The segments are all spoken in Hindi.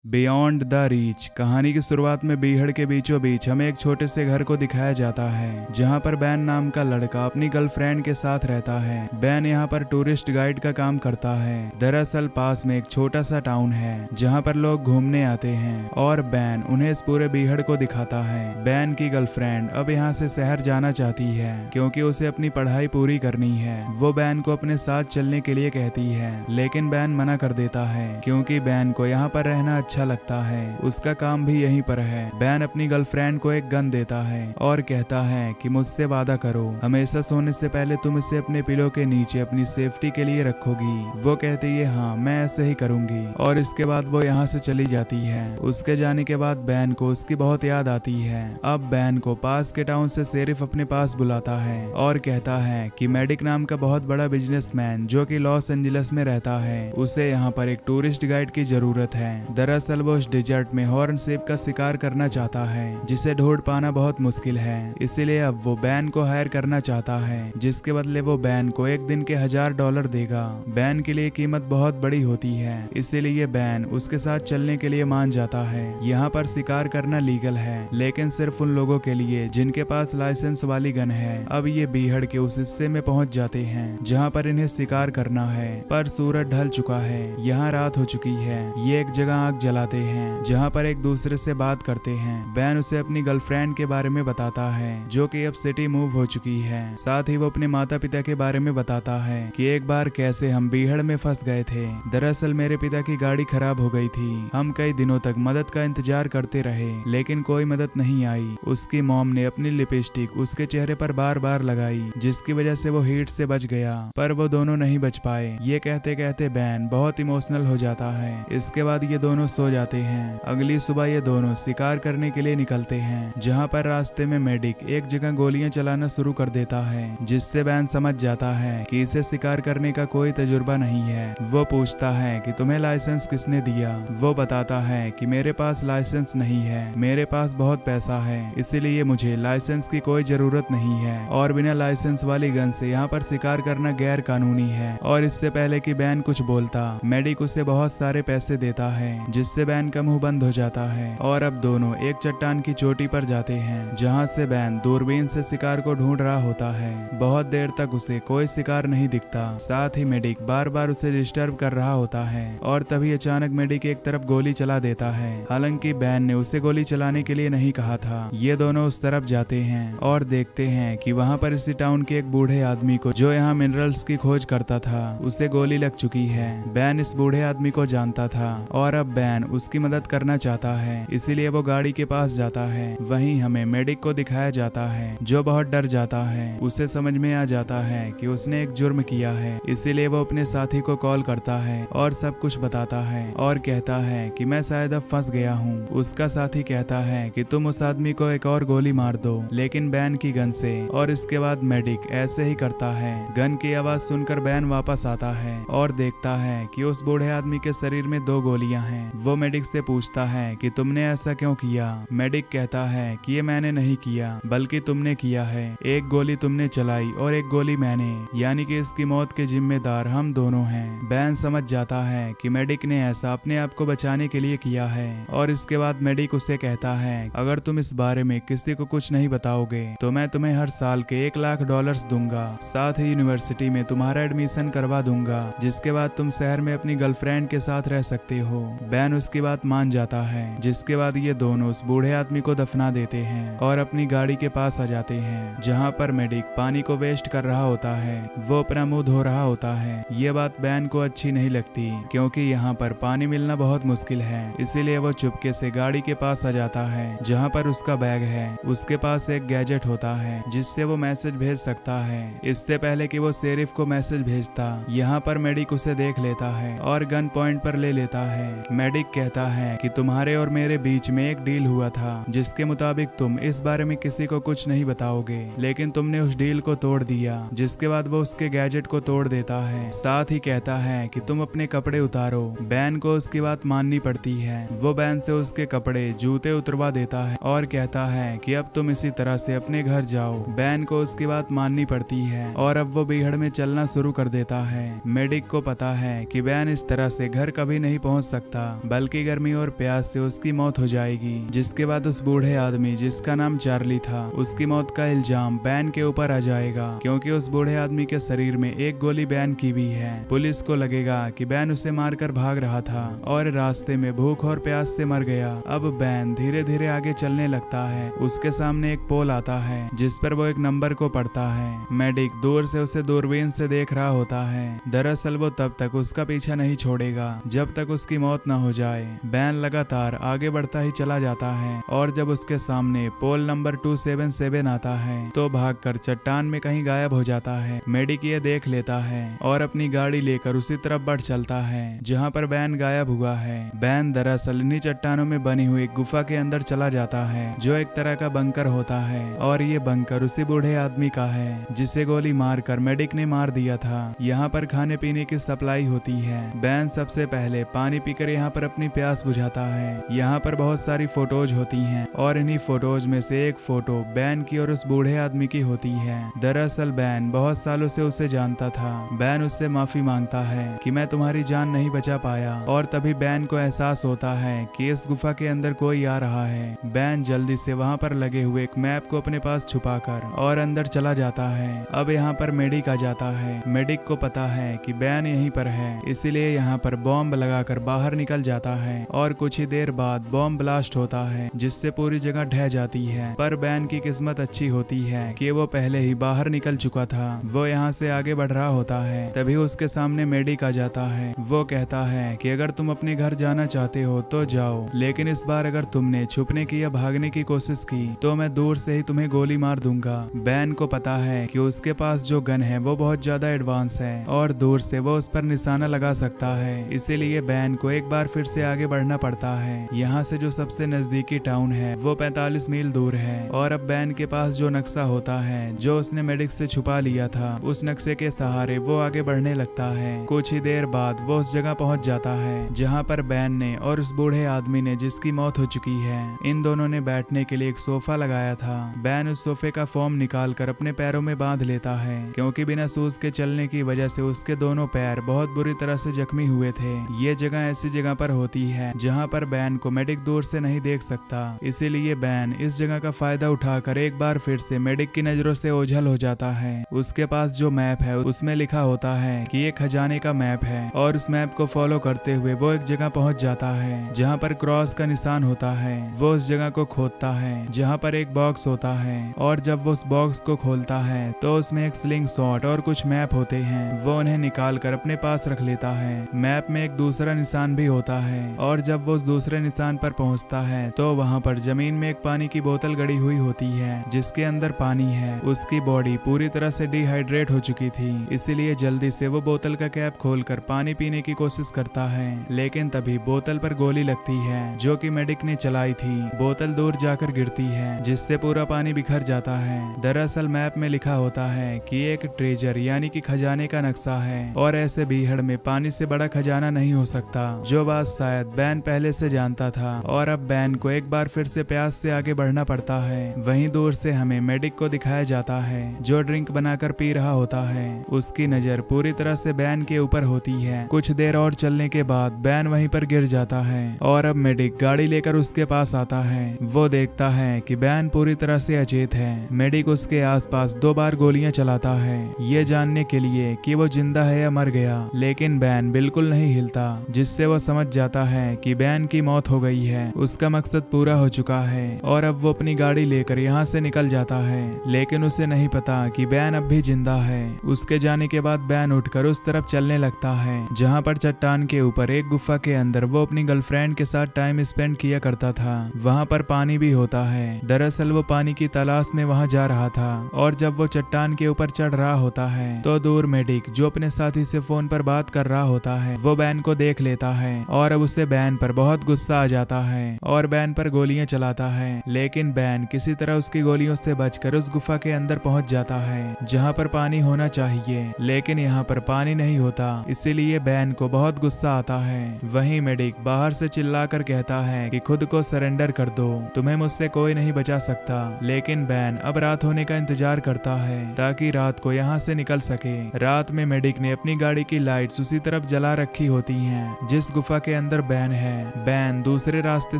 बियॉन्ड द रीच कहानी की शुरुआत में बीहड़ के बीचों बीच हमें एक छोटे से घर को दिखाया जाता है जहां पर बैन नाम का लड़का अपनी गर्लफ्रेंड के साथ रहता है। बैन यहां पर टूरिस्ट गाइड का काम करता है। दरअसल पास में एक छोटा सा टाउन है जहां पर लोग घूमने आते हैं और बैन उन्हें इस पूरे बीहड़ को दिखाता है। बैन की गर्लफ्रेंड अब यहाँ से शहर जाना चाहती है क्योंकि उसे अपनी पढ़ाई पूरी करनी है। वो बैन को अपने साथ चलने के लिए कहती है लेकिन बैन मना कर देता है क्योंकि बैन को यहाँ पर रहना अच्छा लगता है, उसका काम भी यहीं पर है। बैन अपनी गर्लफ्रेंड को एक गन देता है और कहता है कि मुझसे वादा करो हमेशा सोने से पहले तुम इसे अपने पिलो के नीचे अपनी सेफ्टी के लिए रखोगी। वो कहती है हाँ मैं ऐसे ही करूंगी और इसके बाद वो यहाँ से चली जाती है। उसके जाने के बाद बैन को उसकी बहुत याद आती है। अब बैन को पास के टाउन से शेरिफ अपने पास बुलाता है और कहता है कि मेडिक नाम का बहुत बड़ा बिजनेसमैन जो कि लॉस एंजलिस में रहता है उसे यहाँ पर एक टूरिस्ट गाइड की जरूरत है। दरअसल वो उस डिजर्ट में हॉर्न सेप का शिकार करना चाहता है जिसे ढूंढ पाना बहुत मुश्किल है, इसीलिए अब वो बैन को हायर करना चाहता है जिसके बदले वो बैन को एक दिन के $1000 देगा। बैन के लिए कीमत बहुत बड़ी होती है इसीलिए बैन उसके साथ चलने के लिए मान जाता है। यहाँ पर शिकार करना लीगल है लेकिन सिर्फ उन लोगों के लिए जिनके पास लाइसेंस वाली गन है। अब ये बीहड़ के उस हिस्से में पहुंच जाते हैं जहाँ पर इन्हें शिकार करना है, पर सूरज ढल चुका है, यहाँ रात हो चुकी है। ये एक जगह आग जलाते हैं जहाँ पर एक दूसरे से बात करते हैं। बैन उसे अपनी गर्लफ्रेंड के बारे में बताता है जो कि अब सिटी मूव हो चुकी है। साथ ही वो अपने माता पिता के बारे में बताता है कि एक बार कैसे हम बीहड़ में फंस गए थे। दरअसल मेरे पिता की गाड़ी खराब हो गई थी, हम कई दिनों तक मदद का इंतजार करते रहे लेकिन कोई मदद नहीं आई। उसकी मॉम ने अपनी लिपस्टिक उसके चेहरे पर बार बार लगाई जिसकी वजह से वो हीट से बच गया, पर वो दोनों नहीं बच पाए। ये कहते कहते बैन बहुत इमोशनल हो जाता है। इसके बाद ये दोनों सो जाते हैं। अगली सुबह ये दोनों शिकार करने के लिए निकलते हैं जहाँ पर रास्ते में मेडिक एक जगह गोलियां चलाना शुरू कर देता है जिससे बैन समझ जाता है कि इसे शिकार करने का कोई तजुर्बा नहीं है। वो पूछता है कि तुम्हें लाइसेंस किसने दिया। वो बताता है कि मेरे पास लाइसेंस नहीं है, मेरे पास बहुत पैसा है इसीलिए मुझे लाइसेंस की कोई जरूरत नहीं है और बिना लाइसेंस वाली गन से यहाँ पर शिकार करना गैर कानूनी है। और इससे पहले कि बैन कुछ बोलता मेडिक उसे बहुत सारे पैसे देता है जिससे बैन का मुंह बंद हो जाता है। और अब दोनों एक चट्टान की चोटी पर जाते हैं जहां से बैन दूरबीन से शिकार को ढूंढ रहा होता है। बहुत देर तक उसे कोई शिकार नहीं दिखता। साथ ही मेडिक बार बार उसे डिस्टर्ब कर रहा होता है और तभी अचानक मेडिक एक तरफ गोली चला देता है, हालांकि बैन ने उसे गोली चलाने के लिए नहीं कहा था। ये दोनों उस तरफ जाते हैं और देखते हैं कि वहाँ पर इसी टाउन के एक बूढ़े आदमी को जो यहाँ मिनरल्स की खोज करता था उसे गोली लग चुकी है। बैन इस बूढ़े आदमी को जानता था और अब बैन उसकी मदद करना चाहता है इसीलिए वो गाड़ी के पास जाता है। वहीं हमें मेडिक को दिखाया जाता है जो बहुत डर जाता है। उसे समझ में आ जाता है कि उसने एक जुर्म किया है इसीलिए वो अपने साथी को कॉल करता है और सब कुछ बताता है और कहता है कि मैं शायद अब फंस गया हूँ। उसका साथी कहता है कि तुम उस आदमी को एक और गोली मार दो लेकिन बैन की गन से, और इसके बाद मेडिक ऐसे ही करता है। गन की आवाज सुनकर बैन वापस आता है और देखता है कि उस बूढ़े आदमी के शरीर में 2 गोलियां हैं। वो मेडिक से पूछता है कि तुमने ऐसा क्यों किया। मेडिक कहता है कि ये मैंने नहीं किया बल्कि तुमने किया है। एक गोली तुमने चलाई और एक गोली मैंने, यानी कि इसकी मौत के जिम्मेदार हम दोनों हैं। बैन समझ जाता है कि मेडिक ने ऐसा अपने आप को बचाने के लिए किया है और इसके बाद मेडिक उसे कहता है अगर तुम इस बारे में किसी को कुछ नहीं बताओगे तो मैं तुम्हें हर साल के $1,00,000 दूंगा, साथ ही यूनिवर्सिटी में तुम्हारा एडमिशन करवा दूंगा जिसके बाद तुम शहर में अपनी गर्लफ्रेंड के साथ रह सकते हो। बैन उसकी बात मान जाता है जिसके बाद ये दोनों उस बूढ़े आदमी को दफना देते हैं और अपनी गाड़ी के पास आ जाते हैं जहाँ पर मेडिक पानी को वेस्ट कर रहा होता है। वो अपना मुंह धो रहा होता है। ये बात बैन को अच्छी नहीं लगती क्योंकि यहाँ पर पानी मिलना बहुत मुश्किल है, इसीलिए वो चुपके से गाड़ी के पास आ जाता है जहाँ पर उसका बैग है। उसके पास एक गैजेट होता है जिससे वो मैसेज भेज सकता है। इससे पहले कि वो शेरिफ को मैसेज भेजता यहाँ पर मेडिक उसे देख लेता है और गन पॉइंट पर ले लेता है। मेडिक कहता है कि तुम्हारे और मेरे बीच में एक डील हुआ था जिसके मुताबिक तुम इस बारे में किसी को कुछ नहीं बताओगे, लेकिन तुमने उस डील को तोड़ दिया। जिसके बाद वो उसके गैजेट को तोड़ देता है। साथ ही कहता है कि तुम अपने कपड़े उतारो। बैन को उसकी बात माननी पड़ती है। वो बैन से उसके कपड़े जूते उतरवा देता है और कहता है कि अब तुम इसी तरह से अपने घर जाओ। बैन को उसकी बात माननी पड़ती है और अब वो बीहड़ में चलना शुरू कर देता है। मेडिक को पता है कि बैन इस तरह से घर कभी नहीं पहुंच सकता। बल्कि गर्मी और प्यास से उसकी मौत हो जाएगी। जिसके बाद उस बूढ़े आदमी जिसका नाम चार्ली था, उसकी मौत का इल्जाम बैन के ऊपर आ जाएगा, क्योंकि उस बूढ़े आदमी के शरीर में एक गोली बैन की भी है। पुलिस को लगेगा कि बैन उसे मारकर भाग रहा था और रास्ते में भूख और प्यास से मर गया। अब बैन धीरे धीरे आगे चलने लगता है। उसके सामने एक पोल आता है जिस पर वो एक नंबर को पढ़ता है। मेडिक दूर से उसे दूरबीन से देख रहा होता है। दरअसल वो तब तक उसका पीछा नहीं छोड़ेगा जब तक उसकी मौत न हो जाए। बैन लगातार आगे बढ़ता ही चला जाता है और जब उसके सामने पोल नंबर 277 आता है तो भागकर चट्टान में कहीं गायब हो जाता है। मेडिक ये देख लेता है और अपनी गाड़ी लेकर उसी तरफ बढ़ चलता है जहाँ पर बैन गायब हुआ है। बैन दरअसल इन्हीं चट्टानों में बनी हुई एक गुफा के अंदर चला जाता है जो एक तरह का बंकर होता है और ये बंकर उसी बूढ़े आदमी का है जिसे गोली मारकर मेडिक ने मार दिया था। यहाँ पर खाने पीने की सप्लाई होती है। बैन सबसे पहले पानी पीकर यहाँ पर अपनी प्यास बुझाता है। यहाँ पर बहुत सारी फोटोज होती हैं और इन्हीं फोटोज में से एक फोटो बैन की और उस बूढ़े आदमी की होती है। दरअसल बैन बहुत सालों से उसे जानता था। बैन उससे माफी मांगता है कि मैं तुम्हारी जान नहीं बचा पाया और तभी बैन को एहसास होता है कि इस गुफा के अंदर कोई आ रहा है। बैन जल्दी से वहाँ पर लगे हुए एक मैप को अपने पास छुपाकर और अंदर चला जाता है। अब यहाँ पर मेडिक आ जाता है। मेडिक को पता है कि बैन यहीं पर है, इसीलिए यहाँ पर बॉम्ब लगाकर बाहर निकल जाता है और कुछ ही देर बाद बॉम्ब ब्लास्ट होता है जिससे पूरी जगह ढह जाती है। पर बैन की किस्मत अच्छी होती है कि वो पहले ही बाहर निकल चुका था। वो यहाँ से आगे बढ़ रहा होता है, तभी उसके सामने मेडिक आ जाता है। वो कहता है कि अगर तुम अपने घर जाना चाहते हो तो जाओ, लेकिन इस बार अगर तुमने छुपने की या भागने की कोशिश की तो मैं दूर से ही तुम्हें गोली मार दूंगा। बैन को पता है कि उसके पास जो गन है वो बहुत ज्यादा एडवांस है और दूर से वो उस पर निशाना लगा सकता है, इसीलिए बैन को एक बार फिर से आगे बढ़ना पड़ता है। यहाँ से जो सबसे नजदीकी टाउन है वो 45 मील दूर है और अब बैन के पास जो नक्शा होता है जो उसने मेडिक से छुपा लिया था, उस नक्शे के सहारे वो आगे बढ़ने लगता है। कुछ ही देर बाद वो उस जगह पहुंच जाता है जहाँ पर बैन ने और उस बूढ़े आदमी ने जिसकी मौत हो चुकी है, इन दोनों ने बैठने के लिए एक सोफा लगाया था। बैन उस सोफे का फोम निकाल कर अपने पैरों में बांध लेता है क्योंकि बिना शूज के चलने की वजह से उसके दोनों पैर बहुत बुरी तरह से जख्मी हुए थे। ये जगह ऐसी जगह पर होती है जहाँ पर बैन को मेडिक दूर से नहीं देख सकता, इसीलिए बैन इस जगह का फायदा उठाकर एक बार फिर से मेडिक की नजरों से ओझल हो जाता है। उसके पास जो मैप है उसमें लिखा होता है कि ये खजाने का मैप है और उस मैप को फॉलो करते हुए वो एक जगह पहुंच जाता है जहाँ पर क्रॉस का निशान होता है। वो उस जगह को खोदता है जहाँ पर एक बॉक्स होता है और जब वो उस बॉक्स को खोलता है तो उसमें एक स्लिंग शॉट और कुछ मैप होते हैं। वो उन्हें निकाल कर अपने पास रख लेता है। मैप में एक दूसरा निशान भी होता है और जब वो उस दूसरे निशान पर पहुंचता है तो वहाँ पर जमीन में एक पानी की बोतल गड़ी हुई होती है जिसके अंदर पानी है। उसकी बॉडी पूरी तरह से डिहाइड्रेट हो चुकी थी, इसीलिए जल्दी से वो बोतल का कैप खोलकर पानी पीने की कोशिश करता है, लेकिन तभी बोतल पर गोली लगती है जो कि मेडिक ने चलाई थी। बोतल दूर जाकर गिरती है जिससे पूरा पानी बिखर जाता है। दरअसल मैप में लिखा होता है कि एक ट्रेजर यानी कि खजाने का नक्शा है और ऐसे बीहड़ में पानी से बड़ा खजाना नहीं हो सकता, जो बात शायद बैन पहले से जानता था। और अब बैन को एक बार फिर से प्यास से आगे बढ़ना पड़ता है। वहीं दूर से हमें मेडिक को दिखाया जाता है जो ड्रिंक बनाकर पी रहा होता है। उसकी नजर पूरी तरह से बैन के ऊपर होती है। कुछ देर और चलने के बाद बैन वहीं पर गिर जाता है और अब मेडिक गाड़ी लेकर उसके पास आता है। वो देखता है कि बैन पूरी तरह से अचेत है। मेडिक उसके आसपास 2 बार गोलियां चलाता है ये जानने के लिए कि वो जिंदा है या मर गया, लेकिन बैन बिल्कुल नहीं हिलता, जिससे वो समझ जाता है कि बैन की मौत हो गई है, उसका मकसद पूरा हो चुका है और अब वो अपनी गाड़ी लेकर यहाँ से निकल जाता है। लेकिन उसे नहीं पता कि बैन अब भी जिंदा है। उसके जाने के बाद बैन उठकर उस तरफ चलने लगता है जहाँ पर चट्टान के ऊपर एक गुफा के अंदर वो अपनी गर्लफ्रेंड के साथ टाइम स्पेंड किया करता था। वहाँ पर पानी भी होता है। दरअसल वो पानी की तलाश में वहाँ जा रहा था और जब वो चट्टान के ऊपर चढ़ रहा होता है तो दूर मेडिक जो अपने साथी से फोन पर बात कर रहा होता है वो बैन को देख लेता है और अब उसे बैन पर बहुत गुस्सा आ जाता है और बैन पर गोलियां चलाता है। लेकिन बैन किसी तरह उसकी गोलियों से बचकर उस गुफा के अंदर पहुंच जाता है जहां पर पानी होना चाहिए, लेकिन यहां पर पानी नहीं होता, इसीलिए बैन को बहुत गुस्सा आता है। वहीं मेडिक बाहर से चिल्लाकर कहता है कि खुद को सरेंडर कर दो, तुम्हें मुझसे कोई नहीं बचा सकता। लेकिन बैन अब रात होने का इंतजार करता है ताकि रात को यहाँ से निकल सके। रात में मेडिक ने अपनी गाड़ी की लाइट्स उसी तरफ जला रखी होती हैं जिस गुफा के अंदर बैन है। बैन दूसरे रास्ते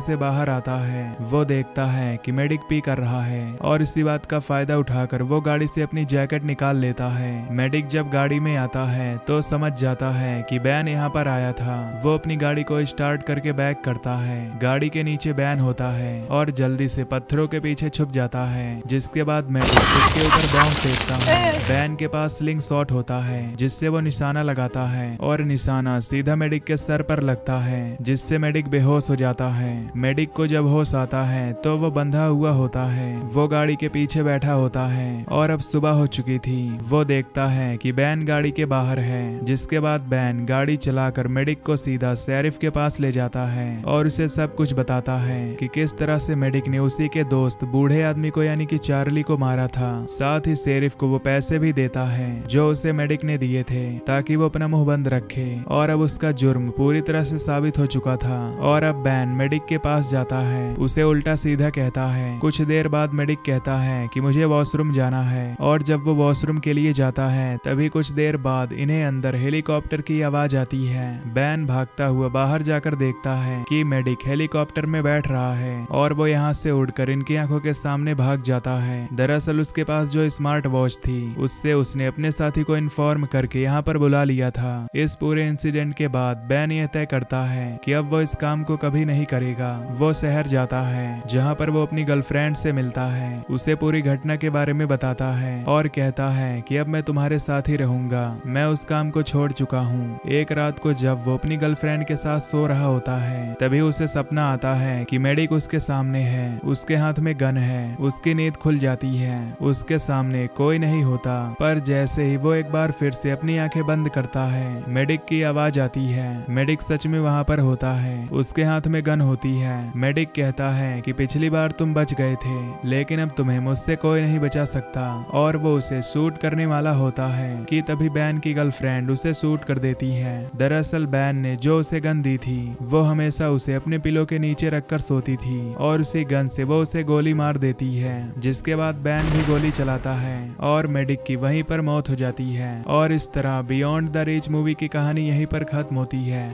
से बाहर आता है। वो देखता है कि मेडिक पी कर रहा है और इसी बात का फायदा उठाकर वो गाड़ी से अपनी जैकेट निकाल लेता है। मेडिक जब गाड़ी में आता है तो समझ जाता है कि बैन यहाँ पर आया था। वो अपनी गाड़ी को स्टार्ट करके बैक करता है। गाड़ी के नीचे बैन होता है और जल्दी से पत्थरों के पीछे छुप जाता है, जिसके बाद मेडिक उसके ऊपर बॉम्ब फेंकता है। बैन के पास स्लिंग शॉट होता है जिससे वो निशाना लगाता है और निशाना सीधा मेडिक के सर पर लगता है, जिससे मेडिक बेहोश हो जाता है। मेडिक को जब होश आता है तो वो बंधा हुआ होता है। वो गाड़ी के पीछे बैठा होता है और अब सुबह हो चुकी थी। वो देखता है कि बैन गाड़ी के बाहर है, जिसके बाद बैन गाड़ी चलाकर मेडिक को सीधा शेरिफ के पास ले जाता है और उसे सब कुछ बताता है कि किस तरह से मेडिक ने उसी के दोस्त बूढ़े आदमी को यानी कि चार्ली को मारा था। साथ ही शेरिफ को वो पैसे भी देता है जो उसे मेडिक ने दिए थे ताकि वो अपना मुंह बंद रखे, और अब उसका जुर्म पूरी तरह से साबित हो चुका था। और अब बैन मेडिक के पास जाता है, उसे उल्टा सीधा कहता है। कुछ देर बाद मेडिक कहता है कि मुझे वॉशरूम जाना है, और जब वो वॉशरूम के लिए जाता है तभी कुछ देर बाद इन्हें अंदर हेलीकॉप्टर की आवाज आती है। बैन भागता हुआ बाहर जाकर देखता है कि मेडिक हेलीकॉप्टर में बैठ रहा है और वो यहाँ से उड़कर इनकी आंखों के सामने भाग जाता है। दरअसल उसके पास जो स्मार्ट वॉच थी उससे उसने अपने साथी को इन्फॉर्म करके यहाँ पर बुला लिया था। इस पूरे इंसिडेंट के बाद बैन यह तय करता है कि अब वो इस काम को कभी नहीं करेगा। वो शहर जाता है जहाँ पर वो अपनी गर्लफ्रेंड से मिलता है, उसे पूरी घटना के बारे में बताता है और कहता है कि अब मैं तुम्हारे साथ ही रहूंगा, मैं उस काम को छोड़ चुका हूँ। एक रात को जब वो अपनी गर्लफ्रेंड के साथ सो रहा होता है तभी उसे सपना आता है कि मेडिक उसके सामने है, उसके हाथ में गन है। उसकी नींद खुल जाती है, उसके सामने कोई नहीं होता, पर जैसे ही वो एक बार फिर से अपनी आंखें बंद करता है मेडिक की आवाज आती है। मेडिक सच में वहाँ पर होता है, उसके हाथ में गन होती है। मेडिक कहता है कि पिछली बार तुम बच गए थे लेकिन अब तुम्हें मुझसे कोई नहीं बचा सकता, और वो उसे शूट करने वाला होता है कि तभी बैन की गर्लफ्रेंड उसे शूट कर देती है। दरअसल बैन ने जो उसे गन दी थी वो हमेशा उसे अपने पिलो के नीचे रखकर सोती थी, और उसी गन से वो उसे गोली मार देती है, जिसके बाद बैन भी गोली चलाता है और मेडिक की वहीं पर मौत हो जाती है। और इस तरह बियॉन्ड द रीच मूवी की कहानी यहीं पर खत्म होती है।